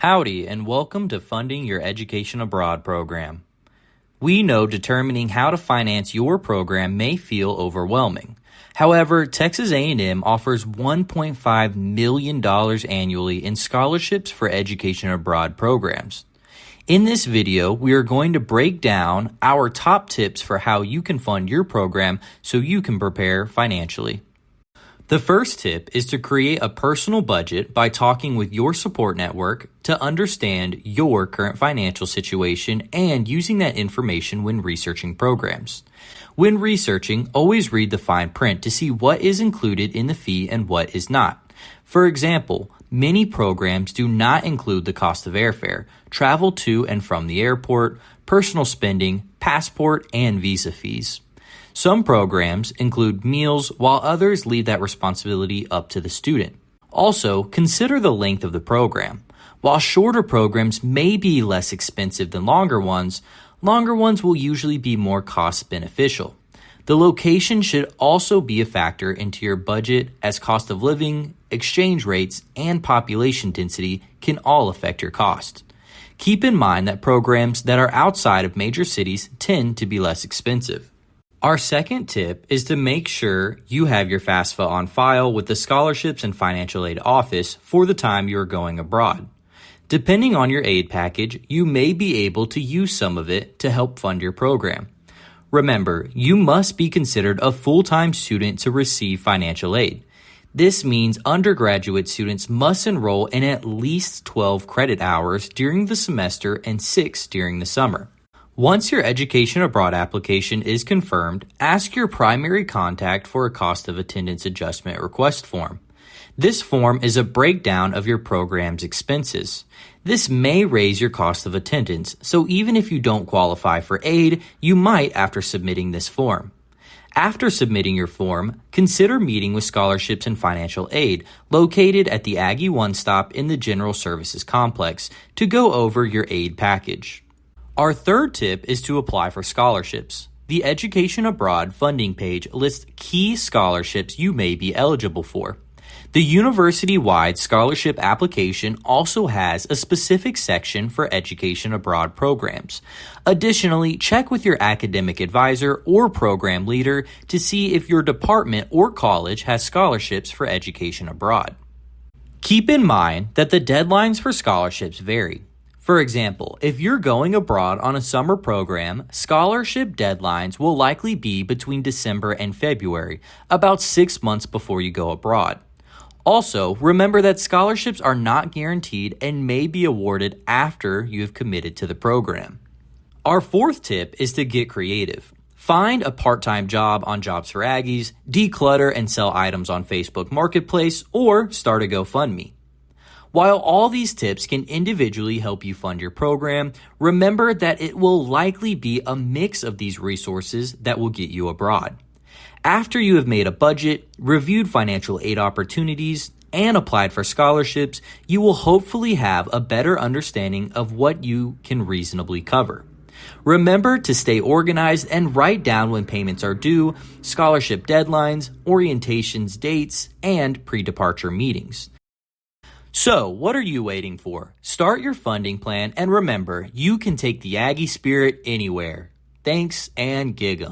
Howdy, and welcome to Funding Your Education Abroad program. We know determining how to finance your program may feel overwhelming. However, Texas A&M offers $1.5 million annually in scholarships for education abroad programs. In this video, we are going to break down our top tips for how you can fund your program so you can prepare financially. The first tip is to create a personal budget by talking with your support network to understand your current financial situation and using that information when researching programs. When researching, always read the fine print to see what is included in the fee and what is not. For example, many programs do not include the cost of airfare, travel to and from the airport, personal spending, passport, and visa fees. Some programs include meals, while others leave that responsibility up to the student. Also, consider the length of the program. While shorter programs may be less expensive than longer ones will usually be more cost beneficial. The location should also be a factor into your budget, as cost of living, exchange rates, and population density can all affect your cost. Keep in mind that programs that are outside of major cities tend to be less expensive. Our second tip is to make sure you have your FAFSA on file with the Scholarships and Financial Aid Office for the time you are going abroad. Depending on your aid package, you may be able to use some of it to help fund your program. Remember, you must be considered a full-time student to receive financial aid. This means undergraduate students must enroll in at least 12 credit hours during the semester and 6 during the summer. Once your education abroad application is confirmed, ask your primary contact for a cost of attendance adjustment request form. This form is a breakdown of your program's expenses. This may raise your cost of attendance, so even if you don't qualify for aid, you might after submitting this form. After submitting your form, consider meeting with Scholarships and Financial Aid, located at the Aggie One Stop in the General Services Complex, to go over your aid package. Our third tip is to apply for scholarships. The Education Abroad funding page lists key scholarships you may be eligible for. The university-wide scholarship application also has a specific section for education abroad programs. Additionally, check with your academic advisor or program leader to see if your department or college has scholarships for education abroad. Keep in mind that the deadlines for scholarships vary. For example, if you're going abroad on a summer program, scholarship deadlines will likely be between December and February, about 6 months before you go abroad. Also, remember that scholarships are not guaranteed and may be awarded after you have committed to the program. Our fourth tip is to get creative. Find a part-time job on Jobs for Aggies, declutter and sell items on Facebook Marketplace, or start a GoFundMe. While all these tips can individually help you fund your program, remember that it will likely be a mix of these resources that will get you abroad. After you have made a budget, reviewed financial aid opportunities, and applied for scholarships, you will hopefully have a better understanding of what you can reasonably cover. Remember to stay organized and write down when payments are due, scholarship deadlines, orientations dates, and pre-departure meetings. So, what are you waiting for? Start your funding plan, and remember, you can take the Aggie spirit anywhere. Thanks, and gig 'em.